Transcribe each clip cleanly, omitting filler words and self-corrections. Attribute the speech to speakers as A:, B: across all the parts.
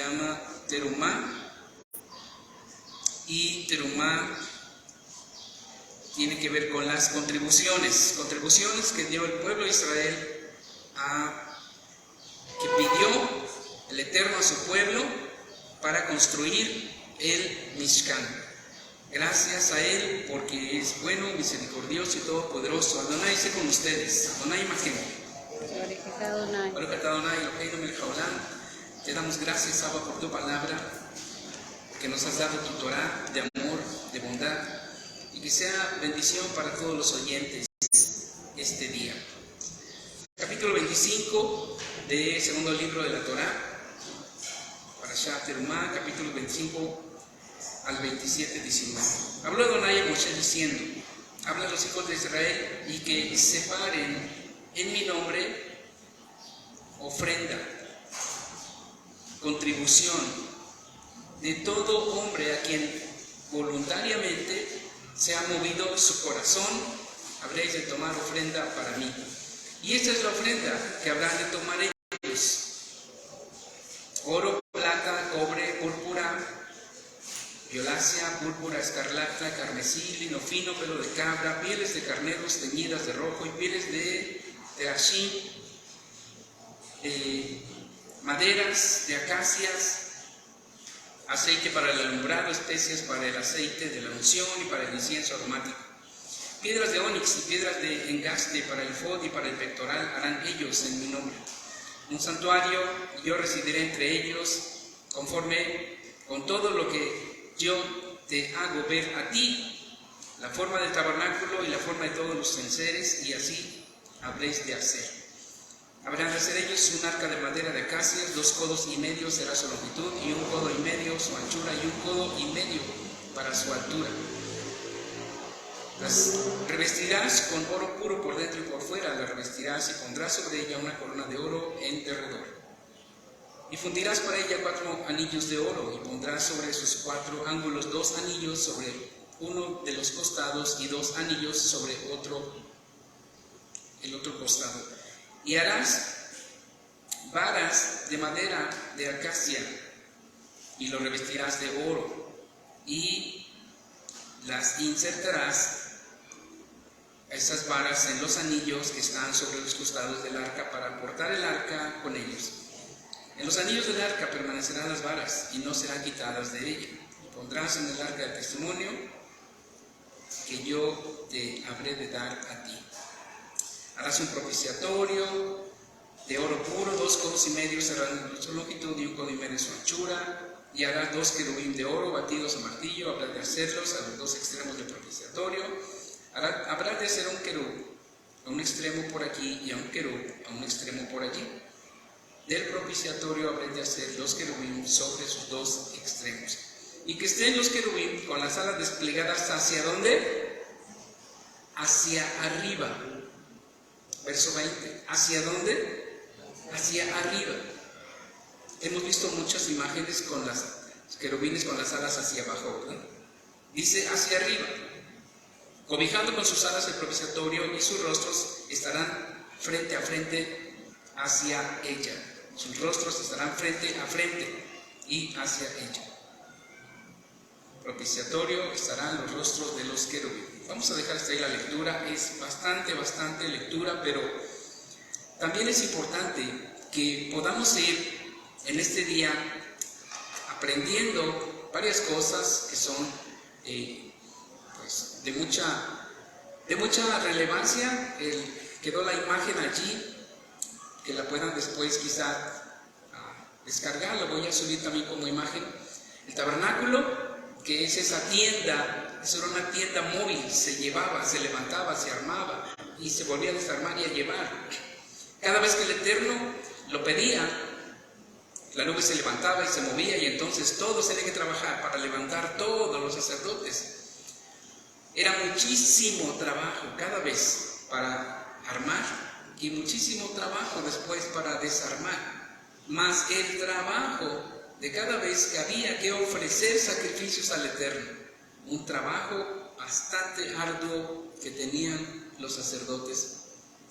A: llama Terumá, y Terumá tiene que ver con las contribuciones que dio el pueblo de Israel, que pidió el Eterno a su pueblo para construir el Mishkan. Gracias a Él, porque es bueno, misericordioso y todopoderoso. Adonai esté con ustedes. Adonai Mahem. Te damos gracias, Abba, por tu palabra, que nos has dado tu Torah de amor, de bondad, y que sea bendición para todos los oyentes este día. Capítulo 25 del segundo libro de la Torah, Parashat Terumá, capítulo 25 al 27, 19. Habló Adonai a Moshe diciendo: habla a los hijos de Israel y que separen en mi nombre ofrenda, contribución de todo hombre a quien voluntariamente se ha movido su corazón. Habréis de tomar ofrenda para mí. Y esta es la ofrenda que habrán de tomar ellos: oro, plata, cobre, púrpura, violácea, púrpura, escarlata, carmesí, lino fino, pelo de cabra, pieles de carneros teñidas de rojo y pieles de teashim, maderas de acacias, aceite para el alumbrado, especias para el aceite de la unción y para el incienso aromático, piedras de ónix y piedras de engaste para el efod y para el pectoral harán ellos en mi nombre. Un santuario, y yo residiré entre ellos, conforme con todo lo que yo te hago ver a ti, la forma del tabernáculo y la forma de todos los enseres, y así habréis de hacer. Habrán de hacer ellos un arca de madera de acacias, 2 codos y medio será su longitud, y 1 codo y medio su anchura, y 1 codo y medio para su altura. Las revestirás con oro puro por dentro y por fuera, las revestirás y pondrás sobre ella una corona de oro en derredor. Y fundirás para ella 4 anillos de oro, y pondrás sobre sus 4 ángulos 2 anillos sobre uno de los costados y 2 anillos sobre el otro costado. Y harás varas de madera de acacia, y lo revestirás de oro, y las insertarás, esas varas, en los anillos que están sobre los costados del arca, para portar el arca con ellos. En los anillos del arca permanecerán las varas, y no serán quitadas de ella. Y pondrás en el arca del testimonio que yo te habré de dar a ti. Harás un propiciatorio de oro puro, 2 codos y medio serán su longitud, y 1 codo y medio su anchura. Y harás 2 querubín de oro batidos a martillo, habrás de hacerlos a los 2 extremos del propiciatorio. Habrá de hacer un querub a un extremo por aquí, y a un querub a un extremo por allí. Del propiciatorio habré de hacer 2 querubín sobre sus 2 extremos, y que estén los querubín con las alas desplegadas ¿hacia dónde? Hacia arriba. Verso 20. ¿Hacia dónde? Hacia arriba. Hemos visto muchas imágenes con los querubines con las alas hacia abajo, ¿verdad? Dice hacia arriba, cobijando con sus alas el propiciatorio, y sus rostros estarán frente a frente hacia ella. Sus rostros estarán frente a frente y hacia ella. Propiciatorio estarán los rostros de los querubines. Vamos a dejar hasta ahí la lectura. Es bastante lectura, pero también es importante que podamos ir en este día aprendiendo varias cosas que son pues, de mucha relevancia. Quedó la imagen allí, que la puedan después quizá descargar, la voy a subir también como imagen. El tabernáculo, que es esa tienda, eso era una tienda móvil, se llevaba, se levantaba, se armaba y se volvía a desarmar y a llevar. Cada vez que el Eterno lo pedía, la nube se levantaba y se movía, y entonces todos tenían que trabajar para levantar, todos los sacerdotes. Era muchísimo trabajo cada vez para armar, y muchísimo trabajo después para desarmar, más el trabajo de cada vez que había que ofrecer sacrificios al Eterno, un trabajo bastante arduo que tenían los sacerdotes,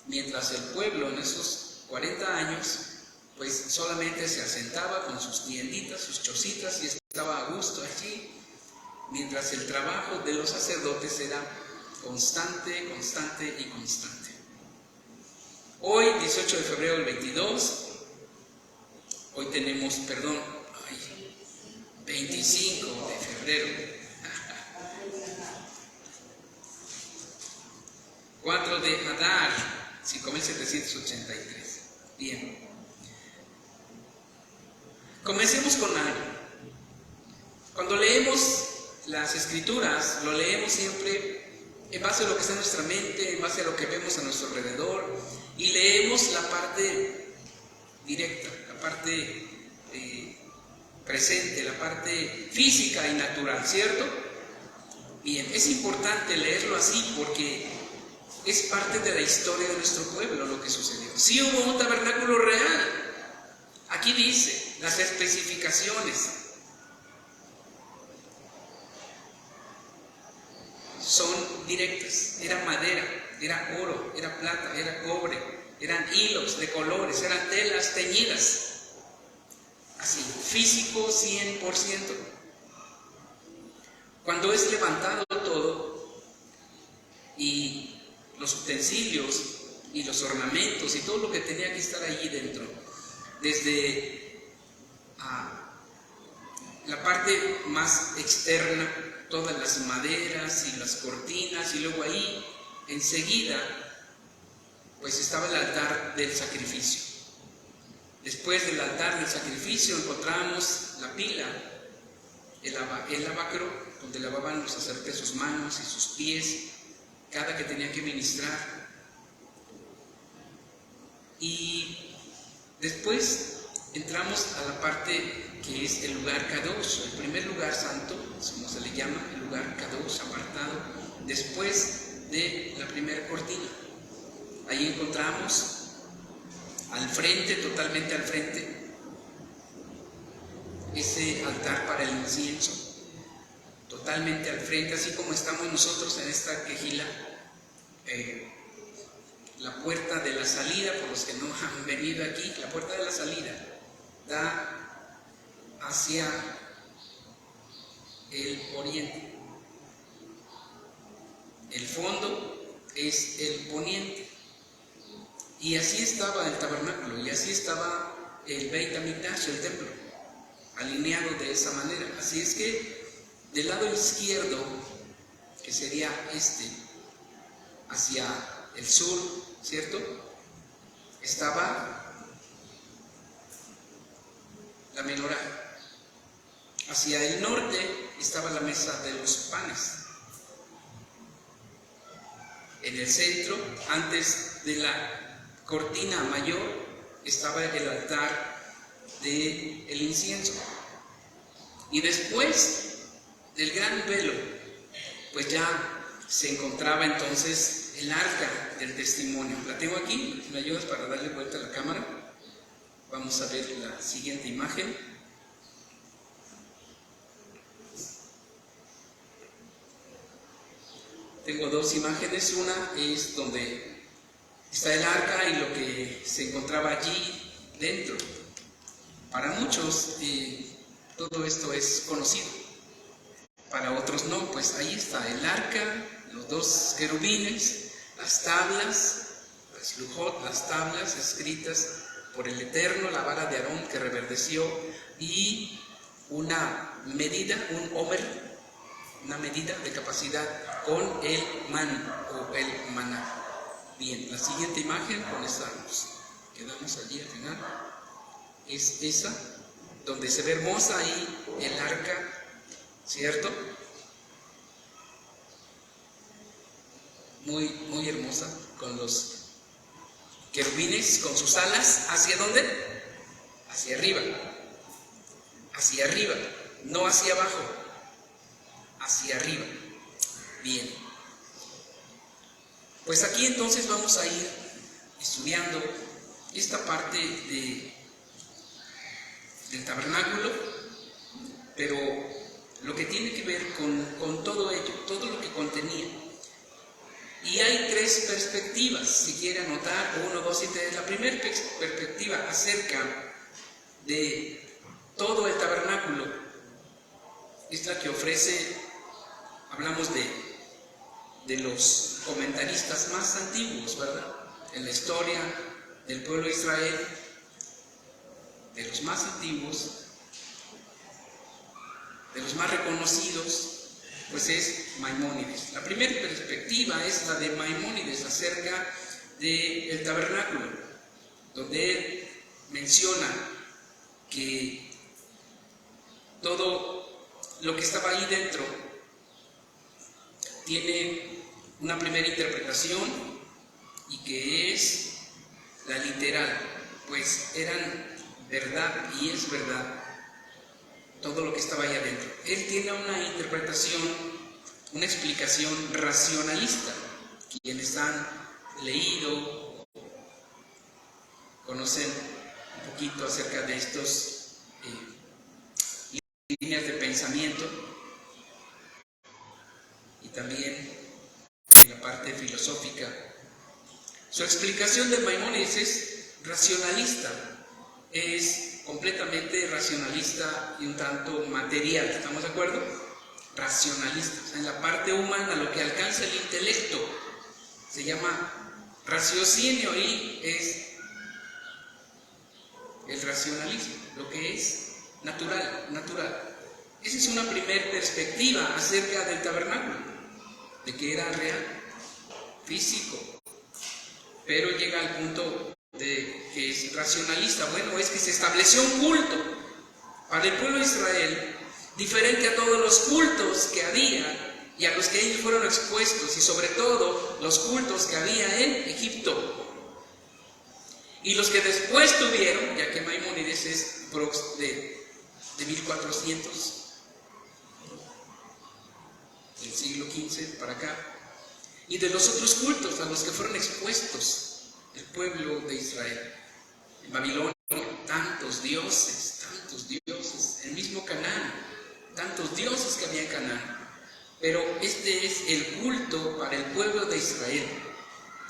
A: mientras el pueblo en esos 40 años pues solamente se asentaba con sus tienditas, sus chocitas y estaba a gusto allí, mientras el trabajo de los sacerdotes era constante, constante y constante. Hoy, 18 de febrero del 22, hoy tenemos, 25 de febrero, 4 de Adar, 5783. Bien. Comencemos con algo. Cuando leemos las Escrituras, lo leemos siempre en base a lo que está en nuestra mente, en base a lo que vemos a nuestro alrededor, y leemos la parte directa, la parte presente, la parte física y natural, ¿cierto? Bien, es importante leerlo así porque es parte de la historia de nuestro pueblo lo que sucedió. Sí hubo un tabernáculo real. Aquí dice las especificaciones. Son directas. Era madera, era oro, era plata, era cobre, eran hilos de colores, eran telas teñidas. Así, físico 100%. Cuando es levantado todo y los utensilios y los ornamentos y todo lo que tenía que estar allí dentro, desde la parte más externa, todas las maderas y las cortinas, y luego ahí enseguida pues estaba el altar del sacrificio. Después del altar del sacrificio encontramos la pila, el lavacro, donde lavaban los sacerdotes sus manos y sus pies cada que tenía que ministrar. Y después entramos a la parte que es el lugar Kadosh, el primer lugar santo, como se le llama, el lugar Kadosh, apartado, después de la primera cortina. Ahí encontramos al frente, totalmente al frente, ese altar para el incienso, totalmente al frente, así como estamos nosotros en esta quejila. La puerta de la salida, por los que no han venido aquí, la puerta de la salida da hacia el oriente. El fondo es el poniente. Y así estaba el tabernáculo, y así estaba el Beit HaMikdash, el templo, alineado de esa manera. Así es que del lado izquierdo, que sería hacia el sur, ¿cierto? Estaba la menorá. Hacia el norte estaba la mesa de los panes. En el centro, antes de la cortina mayor, estaba el altar del incienso. Y después del gran velo, pues ya se encontraba entonces el arca del testimonio. La tengo aquí, ¿me ayudas para darle vuelta a la cámara? Vamos a ver la siguiente imagen. Tengo dos imágenes, una es donde está el arca y lo que se encontraba allí dentro. Para muchos todo esto es conocido, para otros no. Pues ahí está el arca, los dos querubines, las tablas, las lujot, las tablas escritas por el Eterno, la vara de Aarón que reverdeció, y una medida, un homer, una medida de capacidad con el man o el maná. Bien, la siguiente imagen, con esta nos quedamos allí al final, es esa, donde se ve hermosa ahí el arca, ¿cierto? Muy, muy hermosa, con los querubines, con sus alas, ¿hacia dónde? Hacia arriba, no hacia abajo, hacia arriba. Bien, pues aquí entonces vamos a ir estudiando esta parte del tabernáculo, pero lo que tiene que ver con todo ello, todo lo que contenía. Y hay tres perspectivas, si quiere anotar, 1, 2 y 3. La primera perspectiva acerca de todo el tabernáculo es la que ofrece, hablamos de los comentaristas más antiguos, ¿verdad? En la historia del pueblo de Israel, de los más antiguos, de los más reconocidos, pues es Maimónides. La primera perspectiva es la de Maimónides acerca del tabernáculo, donde él menciona que todo lo que estaba ahí dentro tiene una primera interpretación y que es la literal, pues eran verdad y es verdad todo lo que estaba ahí adentro. Él tiene una interpretación, una explicación racionalista. Quienes han leído, conocen un poquito acerca de estos líneas de pensamiento y también en la parte filosófica. Su explicación de Maimónides es racionalista, es completamente racionalista y un tanto material, ¿estamos de acuerdo? Racionalista, o sea, en la parte humana, lo que alcanza el intelecto, se llama raciocinio y es el racionalismo, lo que es natural. Esa es una primera perspectiva acerca del tabernáculo, de que era real, físico, pero llega al punto de que es racionalista. Bueno, es que se estableció un culto para el pueblo de Israel diferente a todos los cultos que había y a los que ellos fueron expuestos, y sobre todo los cultos que había en Egipto y los que después tuvieron, ya que Maimónides es de 1400, del siglo XV para acá, y de los otros cultos a los que fueron expuestos el pueblo de Israel. En Babilonia, tantos dioses, el mismo Canaán, tantos dioses que había en Canaán. Pero este es el culto para el pueblo de Israel,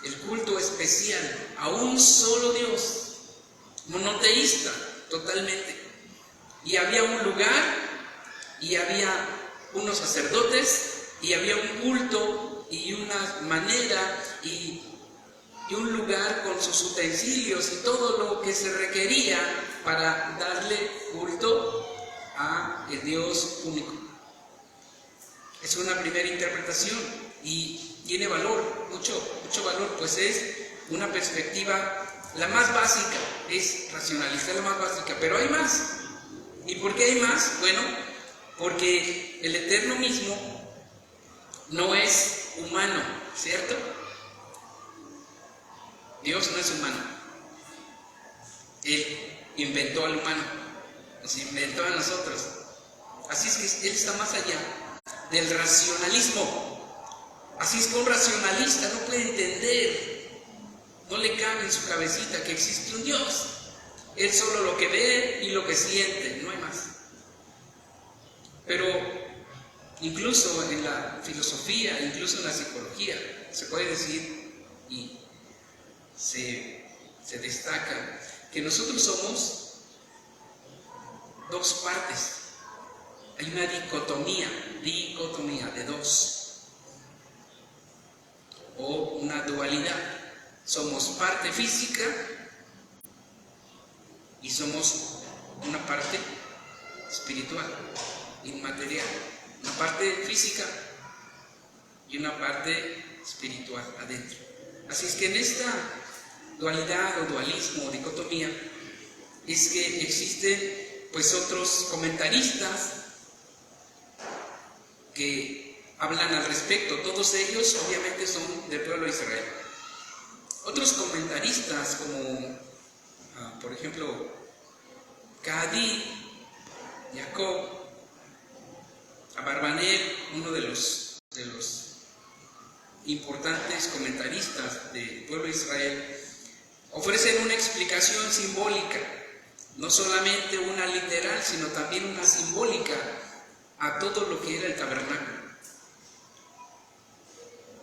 A: el culto especial a un solo Dios, monoteísta totalmente. Y había un lugar, y había unos sacerdotes, y había un culto y una manera y un lugar con sus utensilios y todo lo que se requería para darle culto a el Dios único. Es una primera interpretación y tiene valor, mucho valor, pues es una perspectiva, la más básica, es racionalista, la más básica, pero hay más. ¿Y por qué hay más? Bueno, porque el Eterno mismo no es humano, ¿cierto? Dios no es humano. Él inventó al humano, nos inventó a nosotros. Así es que Él está más allá del racionalismo. Así es que un racionalista no puede entender, no le cabe en su cabecita que existe un Dios. Él solo lo que ve y lo que siente, no hay más. Pero incluso en la filosofía, incluso en la psicología, se puede decir y se destaca que nosotros somos dos partes. Hay una dicotomía de dos, o una dualidad. Somos parte física y somos una parte espiritual, inmaterial. Una parte física y una parte espiritual adentro. Así es que en esta dualidad o dualismo o dicotomía es que existen pues otros comentaristas que hablan al respecto. Todos ellos obviamente son del pueblo de Israel. Otros comentaristas como por ejemplo Cadí, Jacob, Abarbanel, uno de los importantes comentaristas del pueblo de Israel, ofrecen una explicación simbólica, no solamente una literal, sino también una simbólica a todo lo que era el tabernáculo.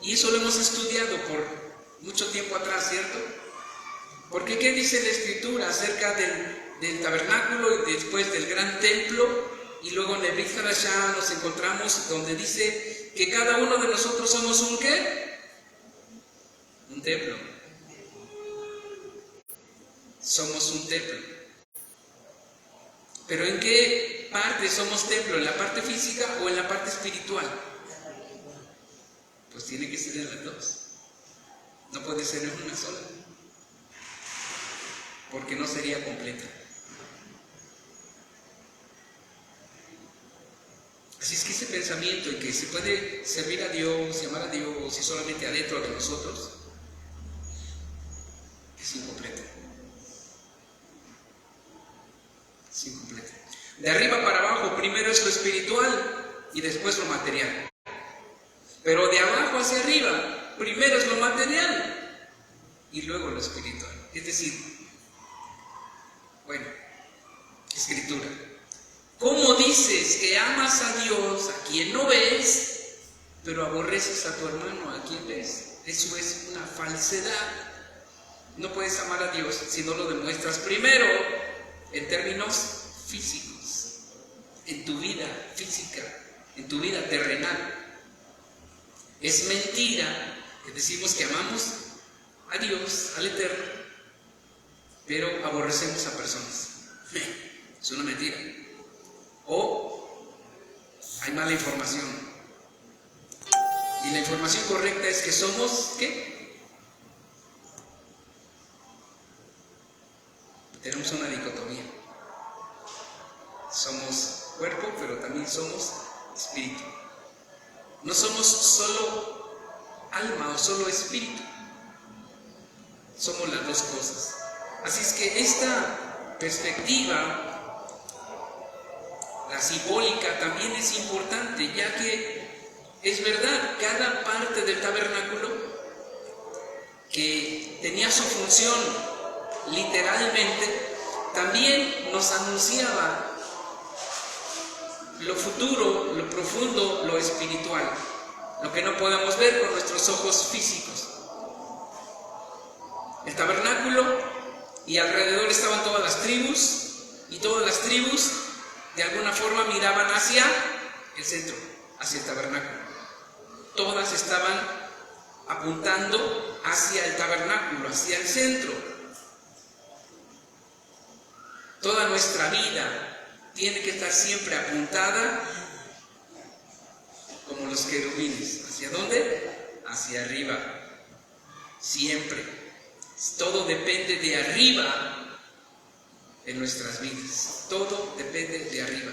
A: Y eso lo hemos estudiado por mucho tiempo atrás, ¿cierto? Porque ¿qué dice la Escritura acerca del del tabernáculo y después del gran templo, y luego en el Brit Hadashah nos encontramos donde dice que cada uno de nosotros somos un ¿qué? Un templo. Somos un templo. Pero ¿en qué parte somos templo? ¿En la parte física o en la parte espiritual? Pues tiene que ser en las dos. No puede ser en una sola, porque no sería completa. Así es que ese pensamiento en que se puede servir a Dios y amar a Dios y solamente adentro de nosotros es incompleto. Es incompleto. De arriba para abajo, primero es lo espiritual y después lo material. Pero de abajo hacia arriba, primero es lo material y luego lo espiritual. Es decir, bueno, escritura. ¿Cómo dices que amas a Dios a quien no ves, pero aborreces a tu hermano a quien ves? Eso es una falsedad. No puedes amar a Dios si no lo demuestras primero en términos físicos, en tu vida física, en tu vida terrenal. Es mentira que decimos que amamos a Dios, al Eterno, pero aborrecemos a personas. Es una mentira. O hay mala información. Y la información correcta es que somos, ¿qué? Tenemos una dicotomía. Somos cuerpo, pero también somos espíritu. No somos solo alma o solo espíritu. Somos las dos cosas. Así es que esta perspectiva, la simbólica, también es importante, ya que es verdad, cada parte del tabernáculo que tenía su función literalmente, también nos anunciaba lo futuro, lo profundo, lo espiritual, lo que no podemos ver con nuestros ojos físicos. El tabernáculo, y alrededor estaban todas las tribus, y todas las tribus de alguna forma miraban hacia el centro, hacia el tabernáculo. Todas estaban apuntando hacia el tabernáculo, hacia el centro. Toda nuestra vida tiene que estar siempre apuntada como los querubines. ¿Hacia dónde? Hacia arriba. Siempre. Todo depende de arriba en nuestras vidas. Todo depende de arriba.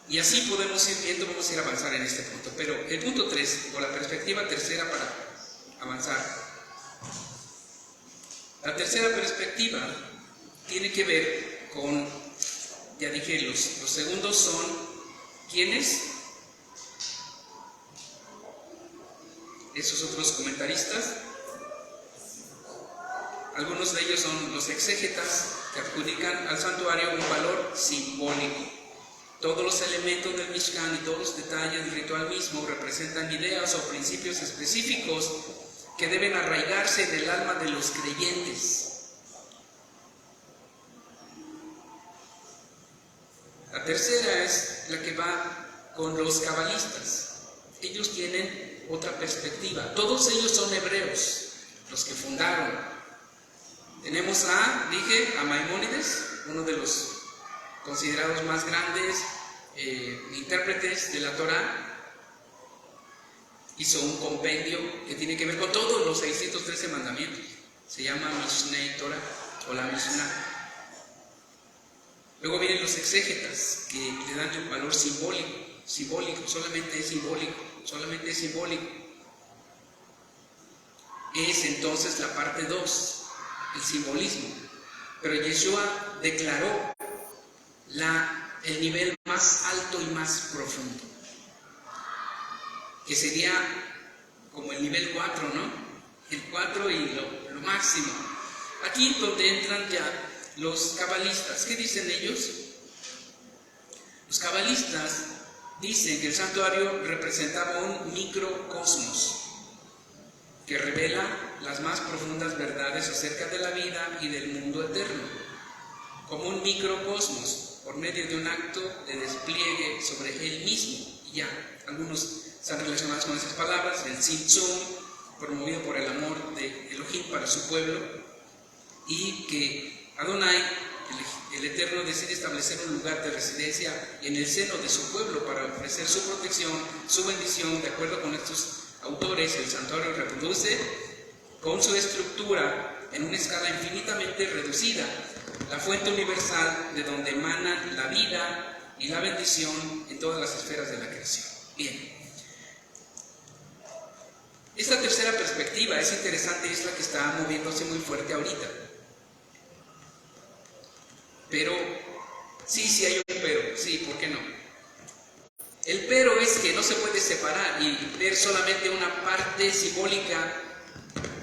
A: Y así podemos ir viendo, vamos a ir a avanzar en este punto. Pero el punto 3, o la perspectiva tercera para avanzar. La tercera perspectiva tiene que ver con, ya dije, los segundos son, ¿quiénes? Esos otros comentaristas. Algunos de ellos son los exégetas, que adjudican al santuario un valor simbólico. Todos los elementos del Mishkan y todos los detalles del ritual mismo representan ideas o principios específicos que deben arraigarse en el alma de los creyentes. La tercera es la que va con los cabalistas. Ellos tienen otra perspectiva. Todos ellos son hebreos, los que fundaron. Tenemos a Maimónides, uno de los considerados más grandes intérpretes de la Torá. Hizo un compendio que tiene que ver con todos los 613 mandamientos. Se llama Mishnei Torah o la Mishnah. Luego vienen los exégetas, que le dan un valor simbólico, solamente es simbólico. Es entonces la parte 2, el simbolismo. Pero Yeshua declaró el nivel más alto y más profundo, que sería como el nivel 4, ¿no? El 4 y lo máximo. Aquí donde entran ya los cabalistas. ¿Qué dicen ellos? Los cabalistas dicen que el santuario representaba un microcosmos que revela las más profundas verdades acerca de la vida y del mundo eterno, como un microcosmos, por medio de un acto de despliegue sobre él mismo. Y ya, algunos están relacionados con esas palabras, el Tzimtzum, promovido por el amor de Elohim para su pueblo, y que Adonai, el Eterno, decide establecer un lugar de residencia en el seno de su pueblo para ofrecer su protección, su bendición. De acuerdo con estos autores, el santuario reproduce con su estructura en una escala infinitamente reducida la fuente universal de donde emanan la vida y la bendición en todas las esferas de la creación. Bien, esta tercera perspectiva es interesante, es la que está moviéndose muy fuerte ahorita. Pero, sí hay un pero, sí, ¿por qué no? El pero es que no se puede separar y ver solamente una parte simbólica,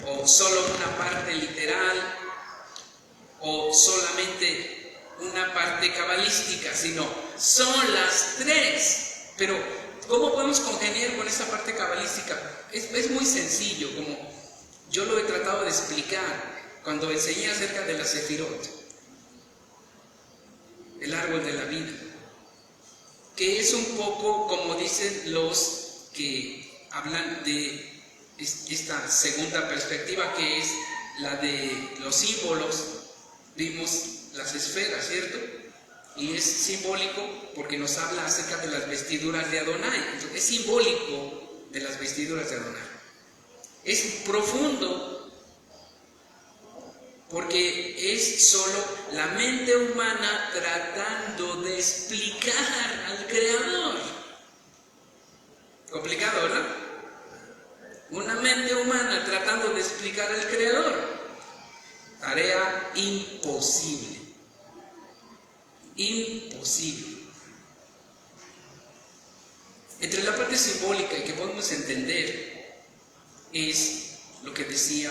A: o solo una parte literal, o solamente una parte cabalística, sino son las tres. Pero, ¿cómo podemos congeniar con esa parte cabalística? Es muy sencillo, como yo lo he tratado de explicar cuando enseñé acerca de la Sefirot, el árbol de la vida, que es un poco como dicen los que hablan de esta segunda perspectiva, que es la de los símbolos. Vimos las esferas, ¿cierto? Y es simbólico porque nos habla acerca de las vestiduras de Adonai. Entonces, es simbólico de las vestiduras de Adonai. Es profundo porque es solo la mente humana tratando de explicar al Creador. Complicado, ¿verdad? Una mente humana tratando de explicar al Creador. Tarea imposible. Imposible. Entre la parte simbólica y que podemos entender es lo que decía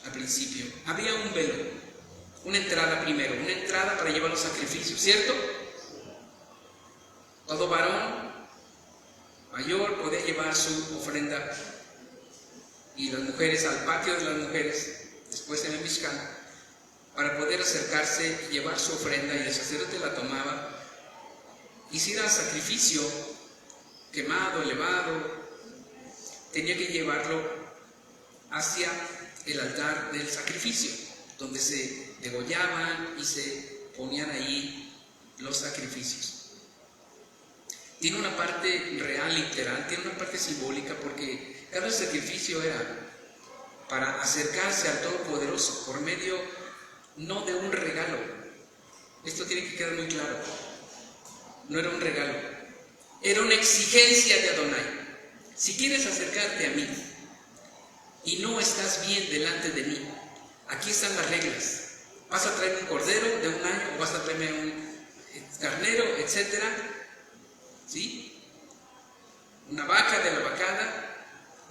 A: al principio. Había un velo, una entrada primero, una entrada para llevar los sacrificios, ¿cierto? Todo varón mayor podía llevar su ofrenda, y las mujeres al patio de las mujeres, después en el Mishkan, para poder acercarse y llevar su ofrenda, y el sacerdote la tomaba, y si era sacrificio quemado, elevado, tenía que llevarlo hacia el altar del sacrificio, donde se degollaban y se ponían ahí los sacrificios. Tiene una parte real, literal, tiene una parte simbólica, porque cada sacrificio era para acercarse al Todopoderoso por medio no de un regalo. Esto tiene que quedar muy claro. No era un regalo, era una exigencia de Adonai. Si quieres acercarte a mí y no estás bien delante de mí, aquí están las reglas. Vas a traer un cordero de un año, o vas a traerme un carnero, etcétera, ¿sí? Una vaca de la vacada.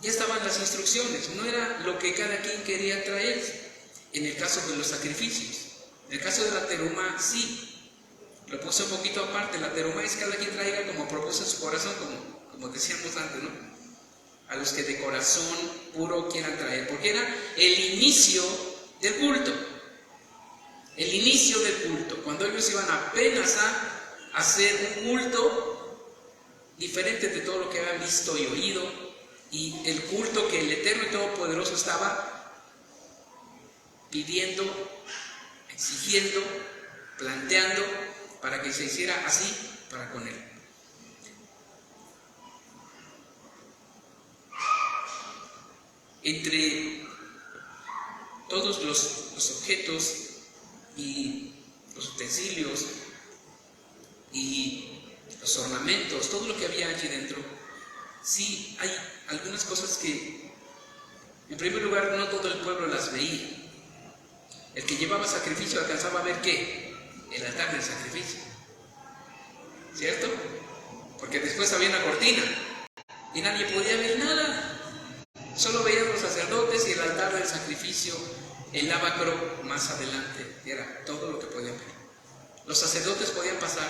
A: Ya estaban las instrucciones, no era lo que cada quien quería traer. En el caso de los sacrificios, en el caso de la terumá, sí, lo puse un poquito aparte. La terumá es cada quien traiga como propuso en su corazón, como decíamos antes, ¿no? A los que de corazón puro quieran traer, porque era el inicio del culto. El inicio del culto, cuando ellos iban apenas a hacer un culto diferente de todo lo que habían visto y oído, y el culto que el Eterno y Todopoderoso estaba pidiendo, exigiendo, planteando para que se hiciera así para con él. Entre todos los objetos y los utensilios y los ornamentos, todo lo que había allí dentro, sí hay algunas cosas que, en primer lugar, no todo el pueblo las veía. El que llevaba sacrificio alcanzaba a ver ¿qué? El altar del sacrificio, ¿cierto? Porque después había una cortina y nadie podía ver nada. Solo veían los sacerdotes y el altar del sacrificio, el lavacro más adelante, era todo lo que podían ver. Los sacerdotes podían pasar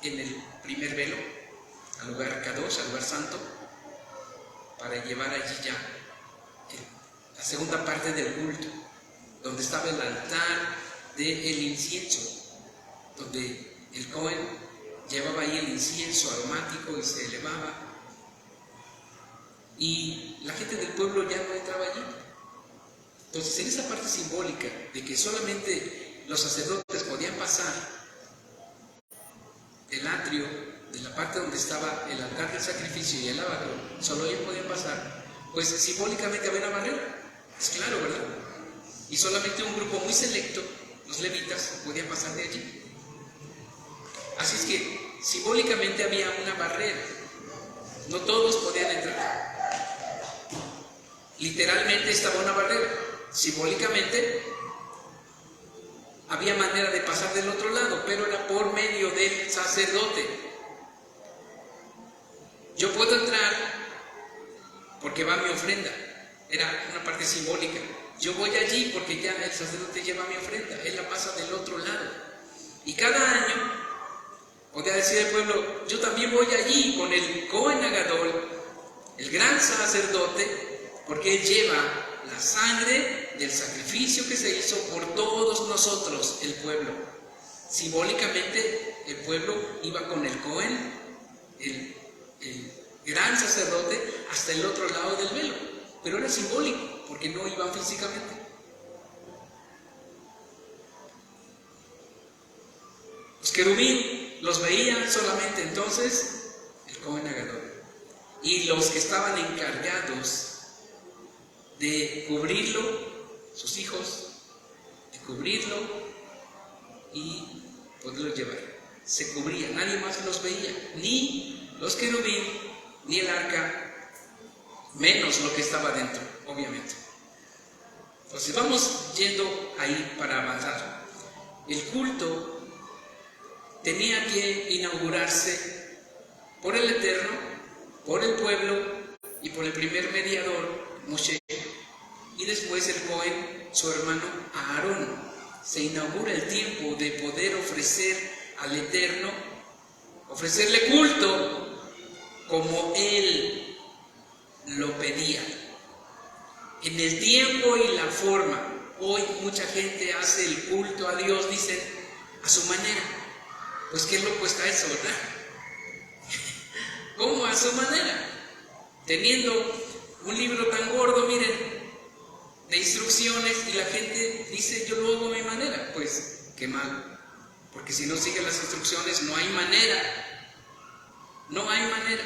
A: en el primer velo al lugar Kadosh, al lugar santo, para llevar allí ya la segunda parte del culto, donde estaba el altar del incienso, donde el Cohen llevaba ahí el incienso aromático y se elevaba, y la gente del pueblo ya no entraba allí. Entonces, en esa parte simbólica de que solamente los sacerdotes podían pasar del atrio, de la parte donde estaba el altar del sacrificio y el lavatorio, solo ellos podían pasar, pues simbólicamente había una barrera. Es claro, ¿verdad? Y solamente un grupo muy selecto, los levitas, podían pasar de allí. Así es que simbólicamente había una barrera. No todos podían entrar. Literalmente estaba una barrera. Simbólicamente había manera de pasar del otro lado, pero era por medio del sacerdote. Yo puedo entrar porque va mi ofrenda. Era una parte simbólica. Yo voy allí porque ya el sacerdote lleva mi ofrenda. Él la pasa del otro lado. Y cada año podía decir el pueblo, yo también voy allí con el Cohen Agadol, el gran sacerdote, porque él lleva la sangre del sacrificio que se hizo por todos nosotros, el pueblo. Simbólicamente, el pueblo iba con el Cohen, el gran sacerdote, hasta el otro lado del velo. Pero era simbólico, porque no iban físicamente. Los querubín los veían solamente entonces el Cohen Agadol. Y los que estaban encargados de cubrirlo, sus hijos, de cubrirlo y poderlo llevar. Se cubría, nadie más los veía, ni los querubín, ni el arca, menos lo que estaba dentro, obviamente. Entonces vamos yendo ahí para avanzar. El culto tenía que inaugurarse por el Eterno, por el pueblo y por el primer mediador, Moshe, y después el Cohen, su hermano Aarón. Se inaugura el tiempo de poder ofrecer al Eterno, ofrecerle culto como Él lo pedía, en el tiempo y la forma. Hoy mucha gente hace el culto a Dios, dicen, a su manera. Pues qué loco está eso, ¿verdad? ¿Cómo a su manera? Teniendo un libro tan gordo, miren, de instrucciones, y la gente dice, yo lo hago a mi manera. Pues qué mal, porque si no sigue las instrucciones no hay manera. No hay manera.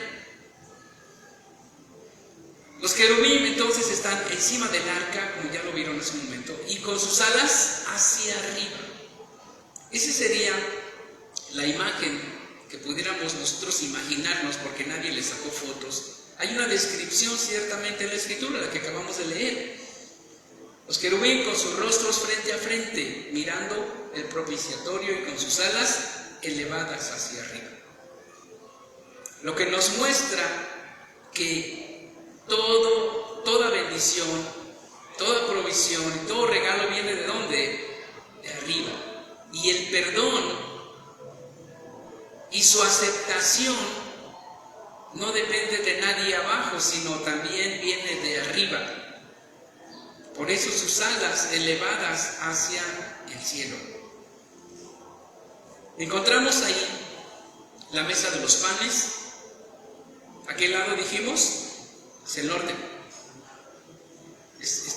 A: Los querubín entonces están encima del arca, como ya lo vieron hace un momento, y con sus alas hacia arriba. Esa sería la imagen que pudiéramos nosotros imaginarnos, porque nadie le sacó fotos. Hay una descripción ciertamente en la escritura, la que acabamos de leer. Los querubín con sus rostros frente a frente, mirando el propiciatorio y con sus alas elevadas hacia arriba. Lo que nos muestra que toda bendición, toda provisión, todo regalo viene ¿de dónde? De arriba. Y el perdón y su aceptación no depende de nadie abajo, sino también viene de arriba. Por eso sus alas elevadas hacia el cielo. Encontramos ahí la mesa de los panes. ¿A qué lado dijimos? Hacia el norte.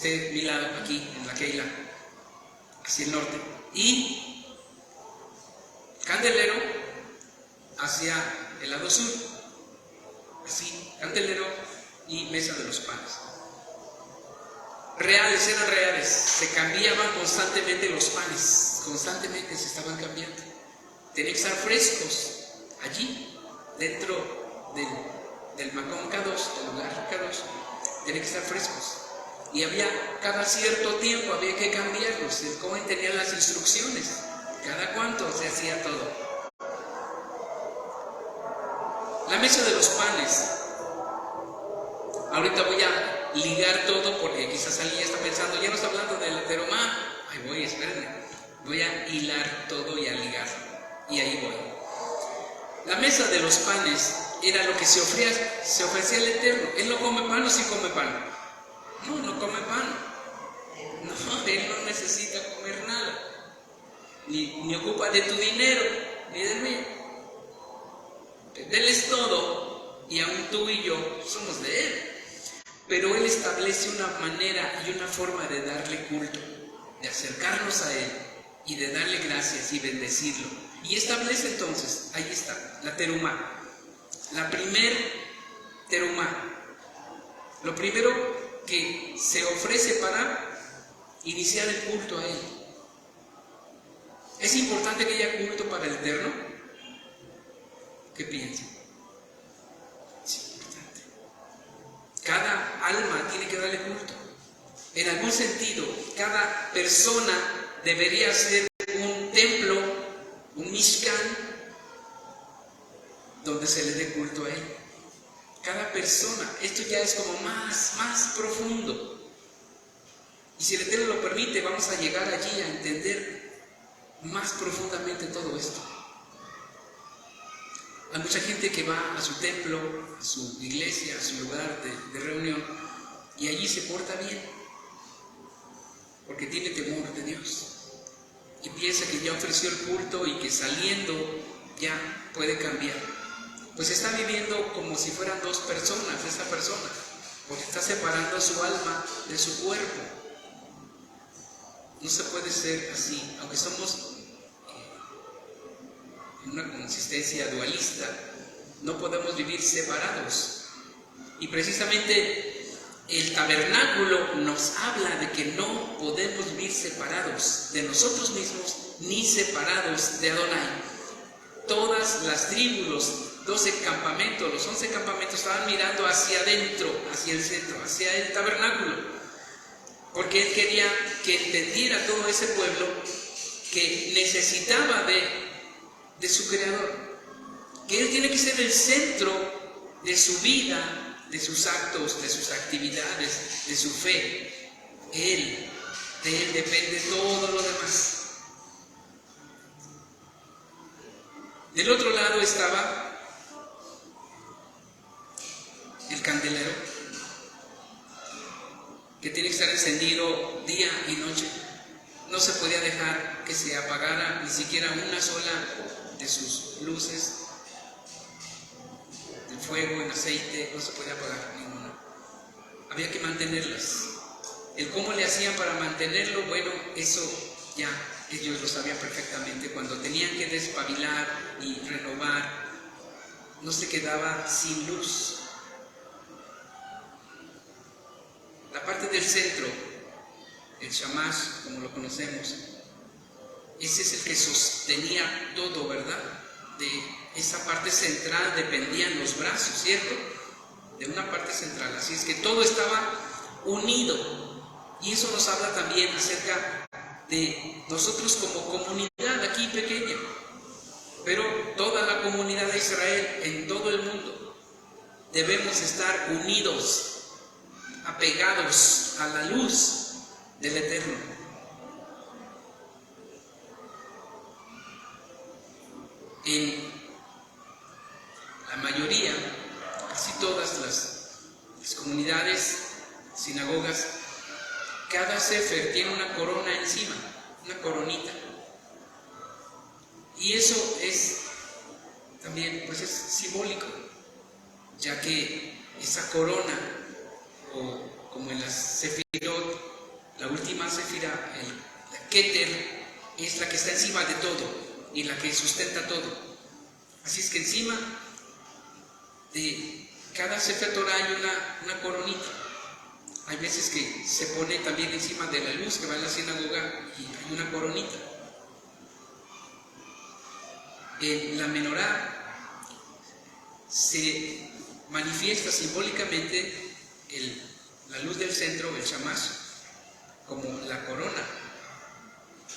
A: Mi lado, aquí, en la Keila, hacia el norte. Y candelero hacia el lado sur. Así, candelero y mesa de los panes. Reales, eran reales. Se cambiaban constantemente los panes. Constantemente se estaban cambiando. Tenían que estar frescos allí, dentro del Makom Kadosh, del lugar Kadosh. Tenían que estar frescos. Y había, cada cierto tiempo había que cambiarlos. El Cohen tenía las instrucciones. Cada cuánto se hacía todo. La mesa de los panes. Ahorita voy a ligar todo, porque quizás alguien está pensando, ya no está hablando del teromá. Ahí voy, espérenme. Voy a hilar todo y a ligar. Y ahí voy. La mesa de los panes era lo que se ofrecía al Eterno. Él no come pan o sí come pan. No come pan. No, Él no necesita comer nada, ni ocupa de tu dinero, ni del mío. De Él es todo, y aún tú y yo somos de Él. Pero Él establece una manera y una forma de darle culto, de acercarnos a Él y de darle gracias y bendecirlo. Y establece entonces, ahí está, la terumá. La primer terumá. Lo primero que se ofrece para iniciar el culto a Él. ¿Es importante que haya culto para el Eterno? ¿Qué piensan? Es importante. Cada alma tiene que darle culto. En algún sentido, cada persona debería ser un templo, un mishkan, donde se le dé culto a Él. Cada persona, esto ya es como más profundo. Y si el Eterno lo permite, vamos a llegar allí a entender más profundamente todo esto. Hay mucha gente que va a su templo, a su iglesia, a su lugar de reunión, y allí se porta bien, porque tiene temor de Dios. Y piensa que ya ofreció el culto y que saliendo ya puede cambiar. Pues está viviendo como si fueran dos personas, esa persona, porque está separando su alma de su cuerpo. No se puede ser así, aunque somos en una consistencia dualista, no podemos vivir separados. Y precisamente el tabernáculo nos habla de que no podemos vivir separados de nosotros mismos ni separados de Adonai. Todas las tribus, los 12 campamentos, los 11 campamentos estaban mirando hacia adentro, hacia el centro, hacia el tabernáculo. Porque Él quería que entendiera todo ese pueblo que necesitaba de su Creador. Que Él tiene que ser el centro de su vida, de sus actos, de sus actividades, de su fe. De Él depende todo lo demás. Del otro lado estaba el candelero, que tiene que estar encendido día y noche. No se podía dejar que se apagara ni siquiera una sola de sus luces. El fuego, el aceite, no se podía apagar ninguna. Había que mantenerlas. El cómo le hacían para mantenerlo, bueno, eso ya ellos lo sabían perfectamente. Cuando tenían que despabilar y renovar, no se quedaba sin luz. La parte del centro, el shamash, como lo conocemos, ese es el que sostenía todo, ¿verdad? De esa parte central dependían los brazos, ¿cierto? De una parte central, así es que todo estaba unido. Y eso nos habla también acerca de nosotros como comunidad aquí pequeña, pero toda la comunidad de Israel en todo el mundo debemos estar unidos, apegados a la luz del Eterno. En la mayoría, casi todas las comunidades, sinagogas, cada sefer tiene una corona encima, una coronita. Y eso es también, pues es simbólico, ya que esa corona, o como en las sefirot, la última sefira, la Keter, es la que está encima de todo y la que sustenta todo. Así es que encima de cada Sefer Torah hay una coronita. Hay veces que se pone también encima de la luz que va en la sinagoga y hay una coronita. En la menorá se manifiesta simbólicamente la luz del centro, el shamash, como la corona,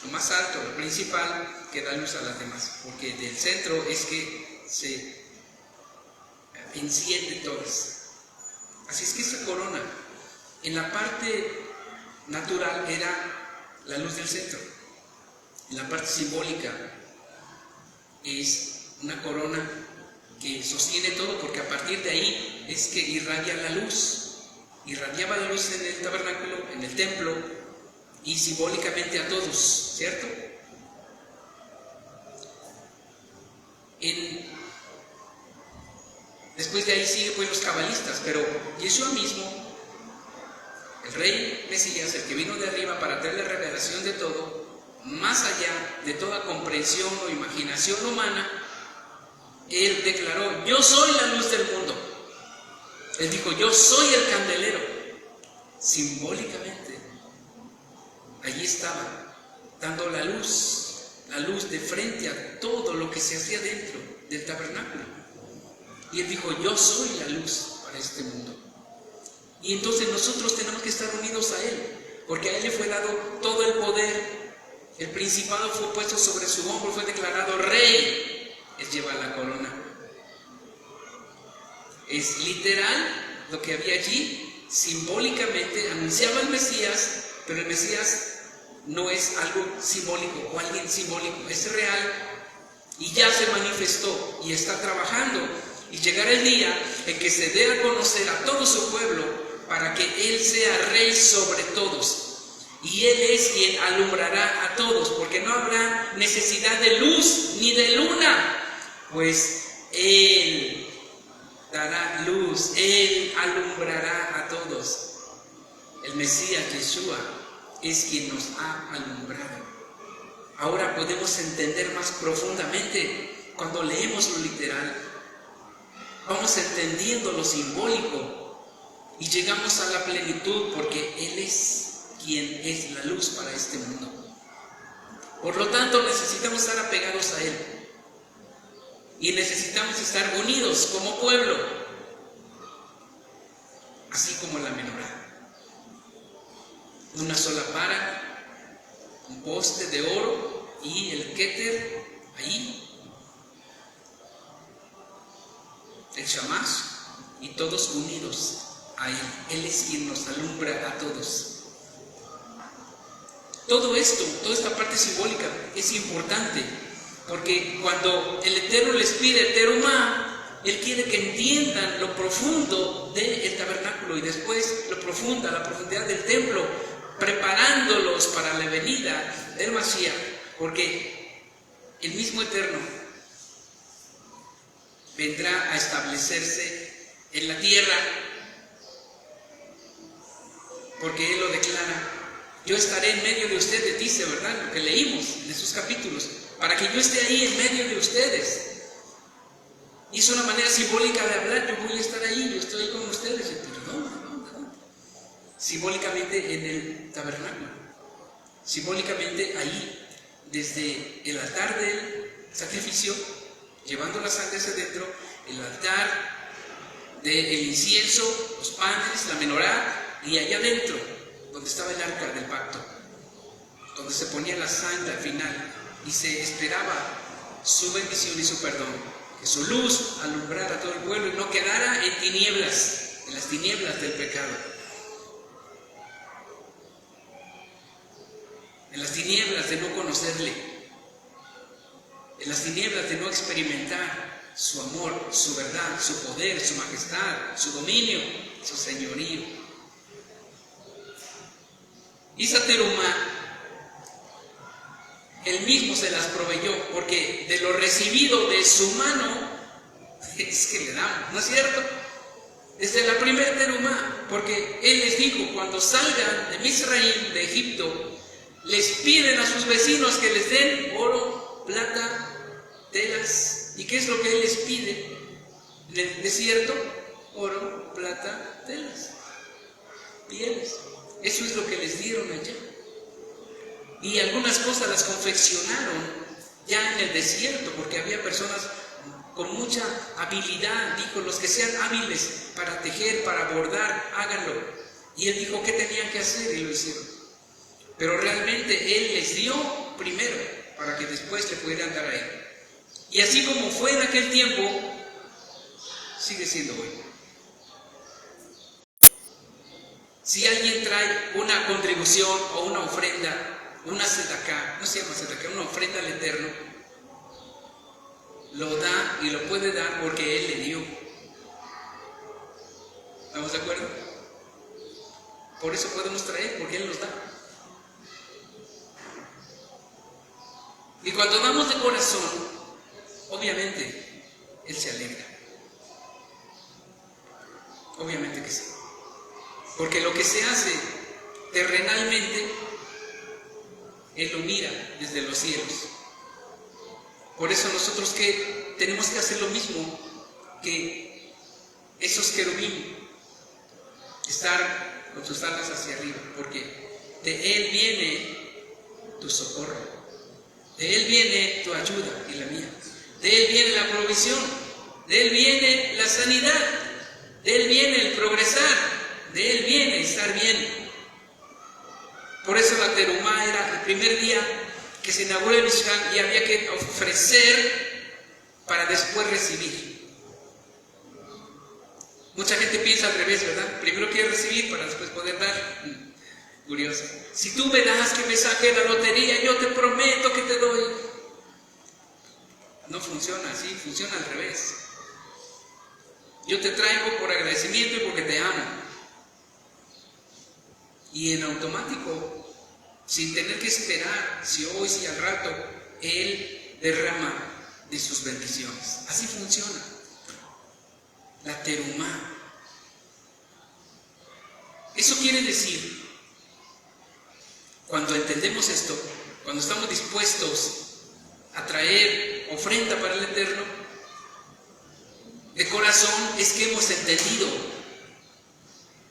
A: lo más alto, lo principal, que da luz a las demás, porque del centro es que se enciende todas. Así es que esa corona, en la parte natural era la luz del centro, en la parte simbólica es una corona que sostiene todo, porque a partir de ahí es que irradia la luz. Irradiaba la luz en el tabernáculo, en el templo, y simbólicamente a todos, ¿cierto? Después de ahí sigue pues los cabalistas, pero Yeshua mismo, el rey Mesías, el que vino de arriba para traer la revelación de todo, más allá de toda comprensión o imaginación humana, él declaró: yo soy la luz del mundo. Él dijo: yo soy el candelero. Simbólicamente, allí estaba, dando la luz de frente a todo lo que se hacía dentro del tabernáculo. Y él dijo: yo soy la luz para este mundo. Y entonces nosotros tenemos que estar unidos a él, porque a él le fue dado todo el poder. El principado fue puesto sobre su hombro, fue declarado rey. Él lleva la corona. Es literal lo que había allí. Simbólicamente anunciaba el Mesías, pero el Mesías no es algo simbólico o alguien simbólico, es real y ya se manifestó y está trabajando. Y llegará el día en que se dé a conocer a todo su pueblo para que él sea rey sobre todos. Y él es quien alumbrará a todos, porque no habrá necesidad de luz ni de luna, pues él dará luz, él alumbrará a todos. El Mesías Yeshua es quien nos ha alumbrado. Ahora podemos entender más profundamente cuando leemos lo literal. Vamos entendiendo lo simbólico y llegamos a la plenitud, porque él es quien es la luz para este mundo. Por lo tanto, necesitamos estar apegados a él y necesitamos estar unidos como pueblo, así como la menorá. Una sola vara, un poste de oro y el kéter ahí, el shamash, y todos unidos a él. Él es quien nos alumbra a todos. Todo esto, toda esta parte simbólica es importante, porque cuando el Eterno les pide terumá, él quiere que entiendan lo profundo del tabernáculo y después la profundidad del templo, preparándolos para la venida del Mashiach, porque el mismo Eterno vendrá a establecerse en la tierra, porque él lo declara: yo estaré en medio de ustedes, dice, ¿verdad? Lo que leímos en esos capítulos, para que yo esté ahí en medio de ustedes. Y es una manera simbólica de hablar: yo voy a estar ahí, yo estoy con ustedes. Pero no. Simbólicamente en el tabernáculo, simbólicamente ahí, desde el altar del sacrificio, llevando la sangre hacia adentro, el altar del incienso, los panes, la menorá, y allá adentro, donde estaba el arca del pacto, donde se ponía la sangre al final y se esperaba su bendición y su perdón, que su luz alumbrara a todo el pueblo y no quedara en tinieblas, en las tinieblas del pecado, en las tinieblas de no conocerle, en las tinieblas de no experimentar su amor, su verdad, su poder, su majestad, su dominio, su señorío. Esa terumá, él mismo se las proveyó, porque de lo recibido de su mano es que le damos, ¿no es cierto? Desde la primera terumá, porque él les dijo: cuando salgan de Misraim, de Egipto, les piden a sus vecinos que les den oro, plata, telas. ¿Y qué es lo que él les pide en el desierto? Oro, plata, telas, pieles. Eso es lo que les dieron allá. Y algunas cosas las confeccionaron ya en el desierto, porque había personas con mucha habilidad. Dijo: los que sean hábiles para tejer, para bordar, háganlo. Y él dijo qué tenían que hacer y lo hicieron. Pero realmente él les dio primero para que después le pudieran dar a él. Y así como fue en aquel tiempo, sigue siendo hoy. Si alguien trae una contribución o una ofrenda, una sedacá, no se llama sedacá, una ofrenda al Eterno, lo da y lo puede dar porque Él le dio. ¿Estamos de acuerdo? Por eso podemos traer, porque Él nos da. Y cuando damos de corazón, obviamente, Él se alegra. Obviamente que sí. Porque lo que se hace terrenalmente, Él lo mira desde los cielos. Por eso nosotros que tenemos que hacer lo mismo que esos querubín, estar con tus alas hacia arriba, porque de Él viene tu socorro, de Él viene tu ayuda y la mía, de Él viene la provisión, de Él viene la sanidad, de Él viene el progresar, de Él viene estar bien. Por eso la terumá era el primer día que se inauguró el Mishkan y había que ofrecer para después recibir. Mucha gente piensa al revés, ¿verdad? Primero quiere recibir para después poder dar. Curioso. Si tú me das que me saque la lotería, yo te prometo que te doy. No funciona así, funciona al revés. Yo te traigo por agradecimiento y porque te amo. Y en automático, sin tener que esperar si hoy, si al rato, Él derrama de sus bendiciones. Así funciona la terumá. Eso quiere decir, cuando entendemos esto, cuando estamos dispuestos a traer ofrenda para el Eterno, de corazón, es que hemos entendido.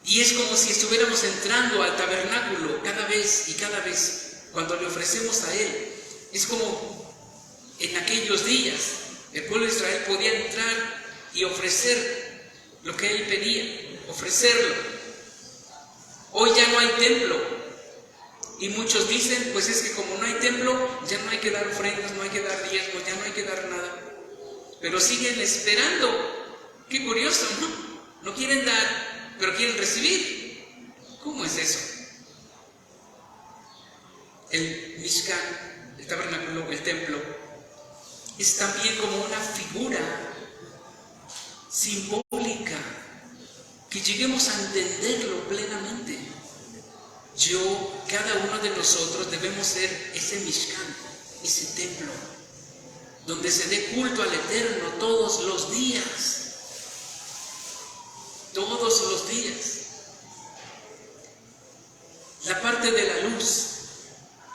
A: Y es como si estuviéramos entrando al tabernáculo cada vez y cada vez, cuando le ofrecemos a Él. Es como en aquellos días, el pueblo de Israel podía entrar y ofrecer lo que Él pedía, ofrecerlo. Hoy ya no hay templo. Y muchos dicen, pues es que como no hay templo, ya no hay que dar ofrendas, no hay que dar diezmos, ya no hay que dar nada. Pero siguen esperando. Qué curioso, ¿no? No quieren dar, pero quieren recibir. ¿Cómo es eso? El Mishkan, el tabernáculo, el templo, es también como una figura simbólica, que lleguemos a entenderlo plenamente. Cada uno de nosotros debemos ser ese Mishkan, ese templo, donde se dé culto al Eterno todos los días. Todos los días. La parte de la luz,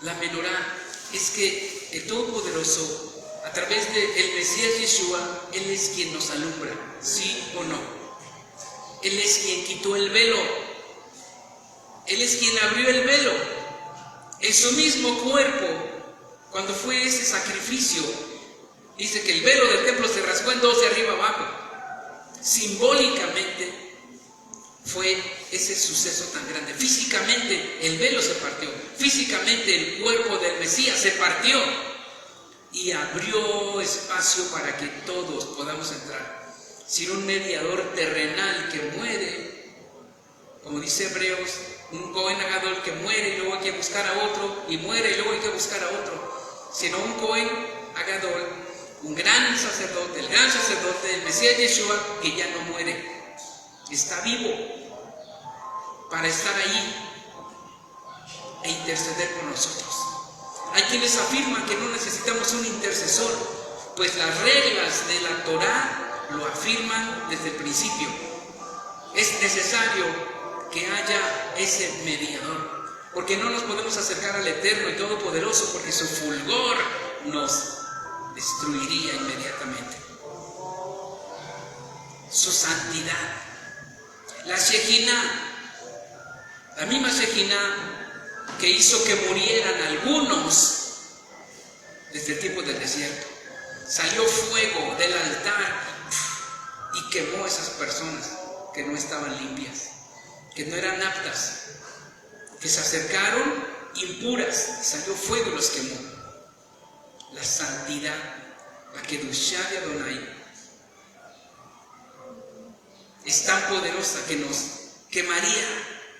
A: la menorá, es que el Todopoderoso, a través del Mesías Yeshua, Él es quien nos alumbra, ¿sí o no? Él es quien quitó el velo. Él es quien abrió el velo. En su mismo cuerpo, cuando fue ese sacrificio, dice que el velo del templo se rasgó en dos de arriba abajo. Simbólicamente fue ese suceso tan grande. Físicamente el velo se partió. Físicamente el cuerpo del Mesías se partió y abrió espacio para que todos podamos entrar. Sin un mediador terrenal que muere, como dice Hebreos, un Cohen Agadol que muere y luego hay que buscar a otro, y muere y luego hay que buscar a otro, sino un Cohen Agadol, un gran sacerdote, el gran sacerdote, el Mesías Yeshua, que ya no muere, está vivo para estar ahí e interceder por nosotros. Hay quienes afirman que no necesitamos un intercesor, pues las reglas de la Torá lo afirman desde el principio. Es necesario que haya ese mediador, porque no nos podemos acercar al Eterno y Todopoderoso, porque su fulgor nos destruiría inmediatamente. Su santidad. La Shekinah, la misma Shekinah que hizo que murieran algunos desde el tiempo del desierto. Salió fuego del altar y quemó a esas personas que no estaban limpias, que no eran aptas, que se acercaron impuras, y salió fuego y los quemó. La santidad, la Kedushá de Adonai, es tan poderosa que nos quemaría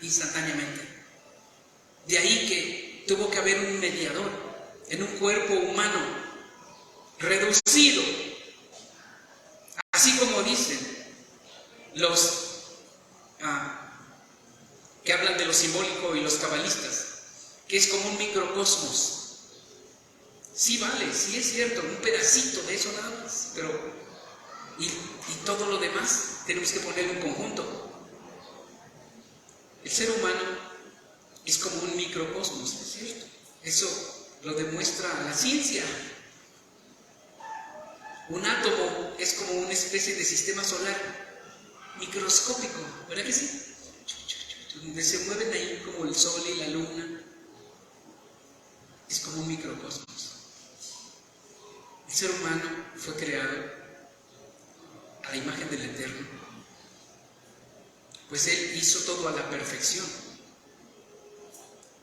A: instantáneamente. De ahí que tuvo que haber un mediador en un cuerpo humano reducido, así como dicen los que hablan de lo simbólico y los cabalistas, que es como un microcosmos. Sí vale, sí es cierto, un pedacito de eso nada más, pero y todo lo demás tenemos que ponerlo en conjunto. El ser humano es como un microcosmos, ¿es cierto? Eso lo demuestra la ciencia. Un átomo es como una especie de sistema solar microscópico, ¿verdad que sí? Donde se mueven ahí como el sol y la luna. Es como un microcosmos. El ser humano fue creado a la imagen del Eterno, pues Él hizo todo a la perfección.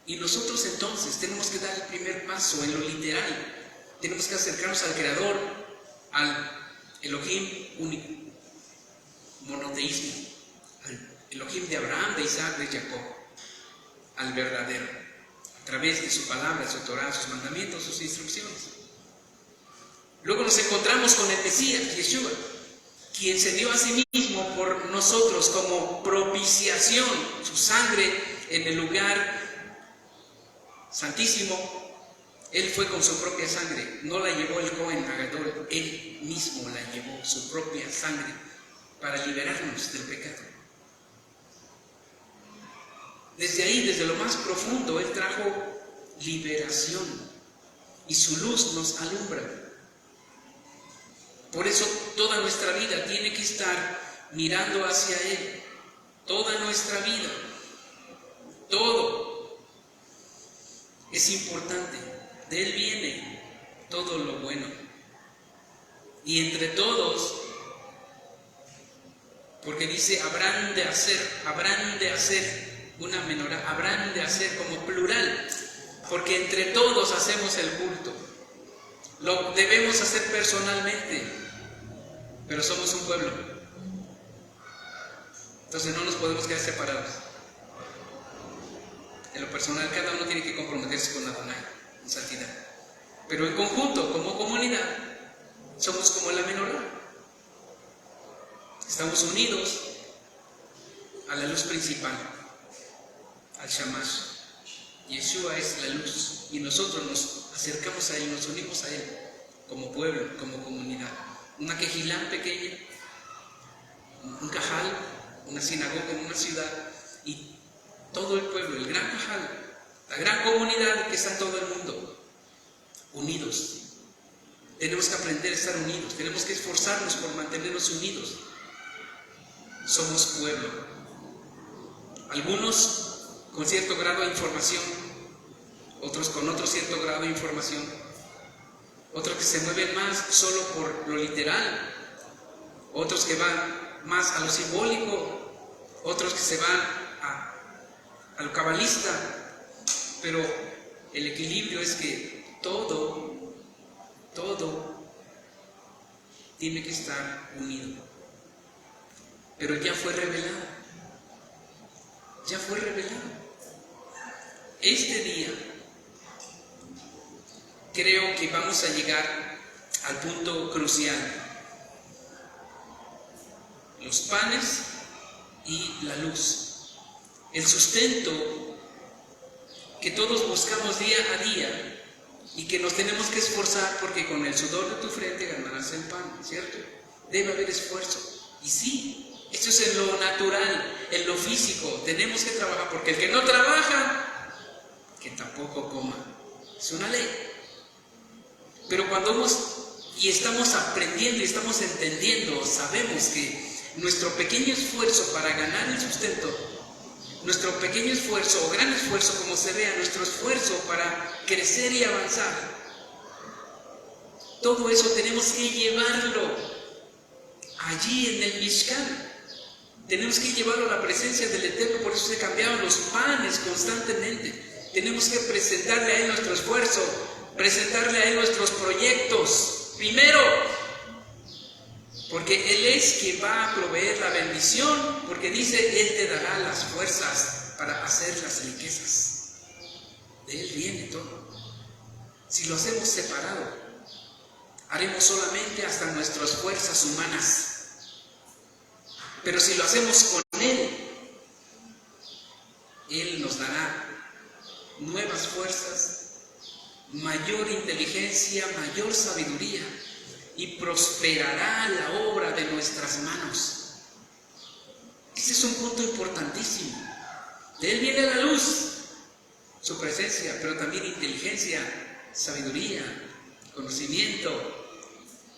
A: Y nosotros entonces tenemos que dar el primer paso en lo literal. Tenemos que acercarnos al Creador, al Elohim único, monoteísmo, al Elohim de Abraham, de Isaac, de Jacob, al verdadero, a través de su palabra, su Torah, sus mandamientos, sus instrucciones. Luego nos encontramos con el Mesías, Yeshua, quien se dio a sí mismo por nosotros como propiciación, su sangre en el lugar santísimo. Él fue con su propia sangre, no la llevó el Cohen Hagadol, Él mismo la llevó, su propia sangre, para liberarnos del pecado. Desde ahí, desde lo más profundo, Él trajo liberación y su luz nos alumbra. Por eso toda nuestra vida tiene que estar mirando hacia Él, toda nuestra vida, todo es importante. De Él viene todo lo bueno. Y entre todos, porque dice, habrán de hacer una menorá, habrán de hacer como plural, porque entre todos hacemos el culto. Lo debemos hacer personalmente, pero somos un pueblo. Entonces no nos podemos quedar separados. En lo personal, cada uno tiene que comprometerse con Adonai, en santidad. Pero en conjunto, como comunidad, somos como la menorá. Estamos unidos a la luz principal, al Shamash. Yeshua es la luz y nosotros nos acercamos a Él, nos unimos a Él como pueblo, como comunidad. Una quejilá pequeña, un cajal, una sinagoga en una ciudad y todo el pueblo, el gran cajal, la gran comunidad que está en todo el mundo, unidos. Tenemos que aprender a estar unidos, tenemos que esforzarnos por mantenernos unidos. Somos pueblo. Algunos con cierto grado de información, otros con otro cierto grado de información, otros que se mueven más solo por lo literal, otros que van más a lo simbólico, otros que se van a lo cabalista, pero el equilibrio es que todo tiene que estar unido. Pero ya fue revelado. Ya fue revelado. Este día creo que vamos a llegar al punto crucial. Los panes y la luz. El sustento que todos buscamos día a día y que nos tenemos que esforzar porque con el sudor de tu frente ganarás el pan, ¿cierto? Debe haber esfuerzo. Y sí, esto es en lo natural, en lo físico. Tenemos que trabajar porque el que no trabaja, que tampoco coma. Es una ley. Pero cuando estamos aprendiendo y estamos entendiendo, sabemos que nuestro pequeño esfuerzo para ganar el sustento, nuestro pequeño esfuerzo o gran esfuerzo, como se vea, nuestro esfuerzo para crecer y avanzar, todo eso tenemos que llevarlo allí en el Mishkan. Tenemos que llevarlo a la presencia del Eterno, por eso se cambiaban los panes constantemente. Tenemos que presentarle a Él nuestro esfuerzo, presentarle a Él nuestros proyectos, primero, porque Él es quien va a proveer la bendición, porque dice, Él te dará las fuerzas para hacer las riquezas. De Él viene todo. Si lo hacemos separado, haremos solamente hasta nuestras fuerzas humanas. Pero si lo hacemos con Él, Él nos dará nuevas fuerzas, mayor inteligencia, mayor sabiduría, y prosperará la obra de nuestras manos. Ese es un punto importantísimo. De Él viene la luz, su presencia, pero también inteligencia, sabiduría, conocimiento,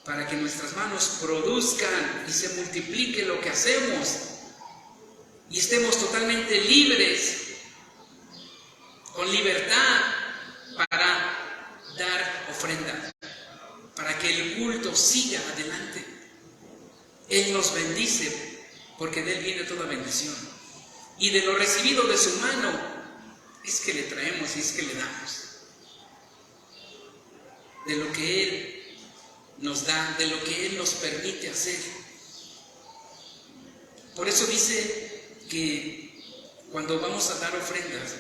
A: para que nuestras manos produzcan y se multiplique lo que hacemos y estemos totalmente libres, con libertad, para dar ofrenda, para que el culto siga adelante. Él nos bendice, porque de Él viene toda bendición. Y de lo recibido de su mano es que le traemos y es que le damos. De lo que Él nos da, de lo que Él nos permite hacer. Por eso dice que cuando vamos a dar ofrendas,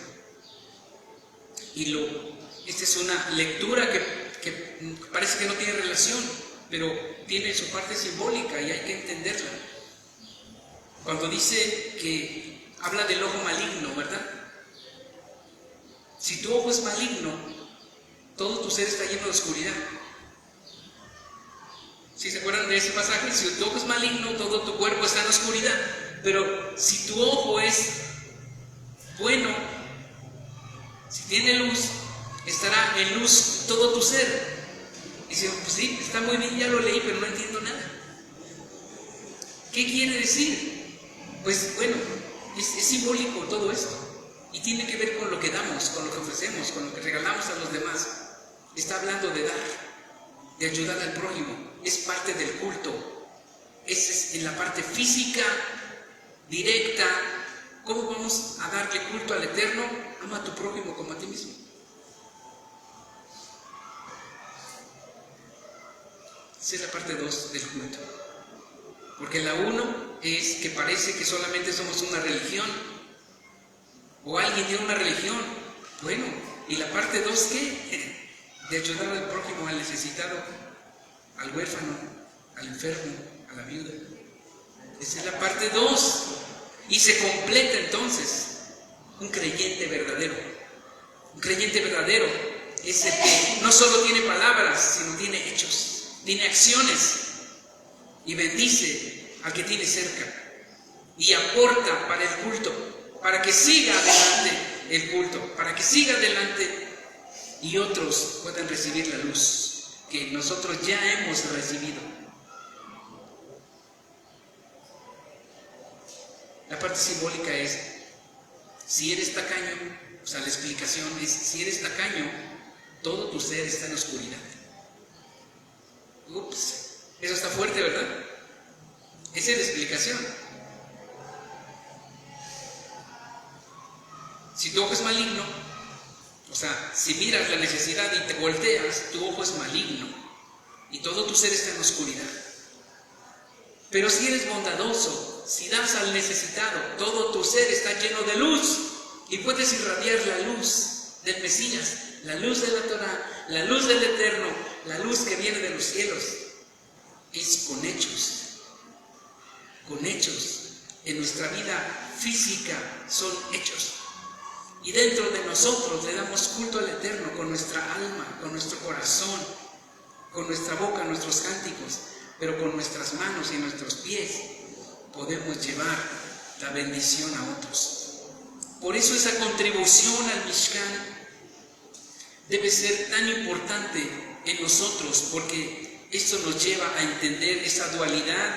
A: esta es una lectura que parece que no tiene relación, pero tiene su parte simbólica y hay que entenderla. Cuando dice que habla del ojo maligno, ¿verdad? Si tu ojo es maligno, todo tu ser está lleno de oscuridad. ¿Sí se acuerdan de ese pasaje? Si tu ojo es maligno, todo tu cuerpo está en oscuridad. Pero si tu ojo es bueno, si tiene luz, estará en luz todo tu ser. Y dice, pues sí, está muy bien, ya lo leí, pero no entiendo nada. ¿Qué quiere decir? Pues bueno, es simbólico todo esto. Y tiene que ver con lo que damos, con lo que ofrecemos, con lo que regalamos a los demás. Está hablando de dar, de ayudar al prójimo. Es parte del culto. Es en la parte física, directa. ¿Cómo vamos a darle culto al Eterno? Ama a tu prójimo como a ti mismo. Esa es la parte 2 del culto. Porque la 1 es que parece que solamente somos una religión. O alguien tiene una religión. Bueno, ¿y la parte 2 qué? De ayudar al prójimo, al necesitado, al huérfano, al enfermo, a la viuda. Esa es la parte 2. Y se completa entonces un creyente verdadero. Un creyente verdadero es el que no solo tiene palabras, sino tiene hechos, tiene acciones y bendice al que tiene cerca y aporta para el culto, para que siga adelante el culto, para que siga adelante y otros puedan recibir la luz que nosotros ya hemos recibido. La parte simbólica es, si eres tacaño, o sea, la explicación es, si eres tacaño, todo tu ser está en oscuridad. Ups, eso está fuerte, ¿verdad? Esa es la explicación. Si tu ojo es maligno, o sea, si miras la necesidad y te volteas, tu ojo es maligno y todo tu ser está en oscuridad. Pero si eres bondadoso, si das al necesitado, todo tu ser está lleno de luz y puedes irradiar la luz del Mesías, la luz de la Torah, la luz del Eterno, la luz que viene de los cielos. Es con hechos. Con hechos. En nuestra vida física son hechos. Y dentro de nosotros le damos culto al Eterno con nuestra alma, con nuestro corazón, con nuestra boca, nuestros cánticos, pero con nuestras manos y nuestros pies podemos llevar la bendición a otros. Por eso esa contribución al Mishkan debe ser tan importante en nosotros, porque esto nos lleva a entender esa dualidad,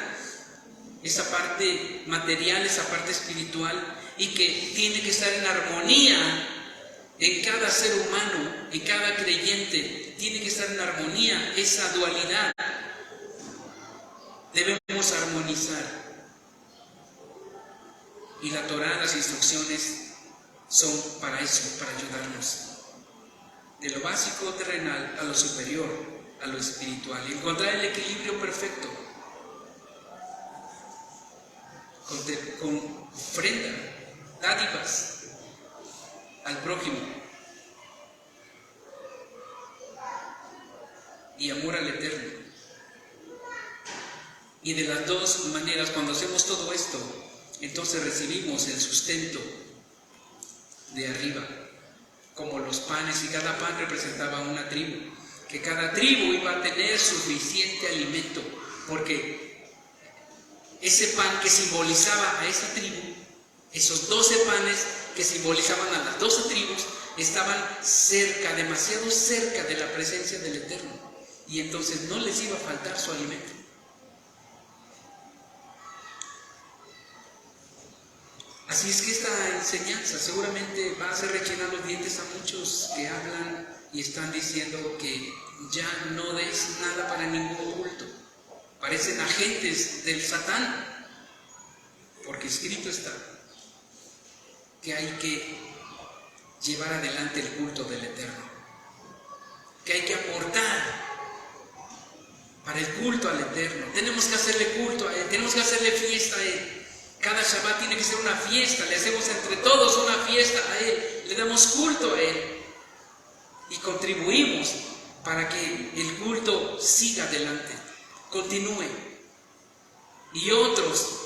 A: esa parte material, esa parte espiritual, y que tiene que estar en armonía en cada ser humano, en cada creyente, tiene que estar en armonía esa dualidad. Debemos armonizar. Y la Torah, las instrucciones son para eso, para ayudarnos. De lo básico terrenal a lo superior, a lo espiritual, y encontrar el equilibrio perfecto. Con ofrenda, dádivas al prójimo y amor al Eterno. Y de las dos maneras, cuando hacemos todo esto, entonces recibimos el sustento de arriba. como los panes, y cada pan representaba una tribu, que cada tribu iba a tener suficiente alimento, porque ese pan que simbolizaba a esa tribu, esos 12 panes que simbolizaban a las 12 tribus, estaban cerca, demasiado cerca de la presencia del Eterno, y entonces no les iba a faltar su alimento. Así es que esta enseñanza seguramente va a hacer rechinar los dientes a muchos que hablan y están diciendo que ya no des nada para ningún culto. Parecen agentes del Satán, porque escrito está que hay que llevar adelante el culto del Eterno, que hay que aportar para el culto al Eterno. Tenemos que hacerle culto a Él, tenemos que hacerle fiesta a Él. Cada Shabbat tiene que ser una fiesta, le hacemos entre todos una fiesta a Él, le damos culto a Él y contribuimos para que el culto siga adelante, continúe, y otros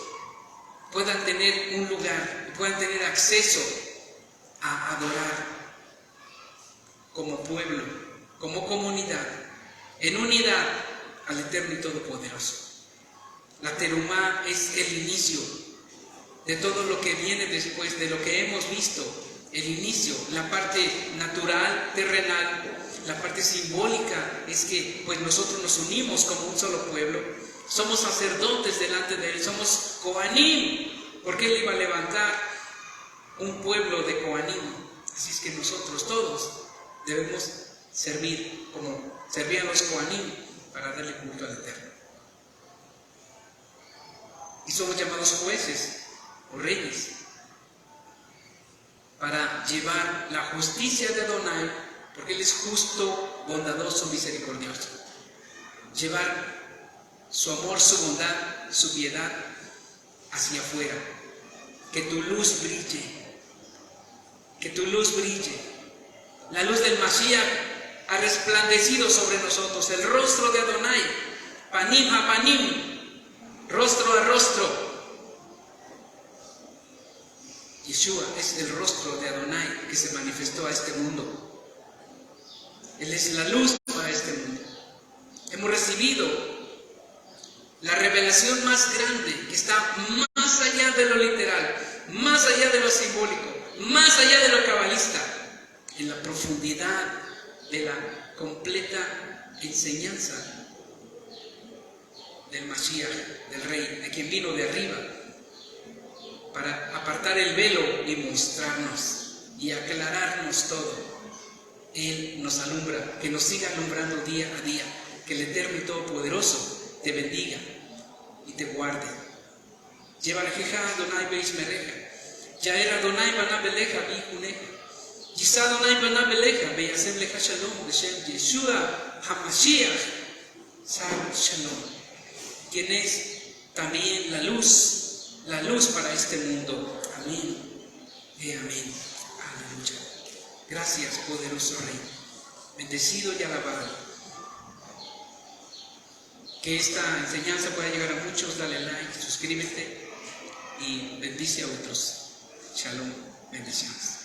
A: puedan tener un lugar, puedan tener acceso a adorar como pueblo, como comunidad, en unidad al Eterno y Todopoderoso. La terumá es el inicio de todo lo que viene después, de lo que hemos visto, el inicio, la parte natural, terrenal. La parte simbólica es que pues nosotros nos unimos como un solo pueblo, somos sacerdotes delante de Él, somos Kohanim, porque Él iba a levantar un pueblo de Kohanim. Así es que nosotros todos debemos servir como servían los Kohanim para darle culto al Eterno. Y somos llamados jueces o reyes para llevar la justicia de Adonai, porque Él es justo, bondadoso, misericordioso. Llevar su amor, su bondad, su piedad hacia afuera. Que tu luz brille, que tu luz brille. La luz del Mashiach ha resplandecido sobre nosotros, el rostro de Adonai, panim a panim, rostro a rostro. Yeshua es el rostro de Adonai que se manifestó a este mundo. Él es la luz para este mundo. Hemos recibido la revelación más grande, que está más allá de lo literal, más allá de lo simbólico, más allá de lo cabalista, en la profundidad de la completa enseñanza del Mashiach, del Rey, de quien vino de arriba, para apartar el velo y mostrarnos y aclararnos todo. Él nos alumbra, que nos siga alumbrando día a día, que el Eterno y Todopoderoso te bendiga y te guarde. Lleva la jeja Adonai beis mereja, ya era Adonai bana beleja bi juneja, Yisa Adonai bana beleja beyasem leja shalom beshem Yeshua HaMashiach Sar Shalom, quien es también la luz para este mundo. Amén y amén. Aleluya. Gracias, poderoso Rey, bendecido y alabado. Que esta enseñanza pueda llegar a muchos. Dale like, suscríbete y bendice a otros. Shalom, bendiciones.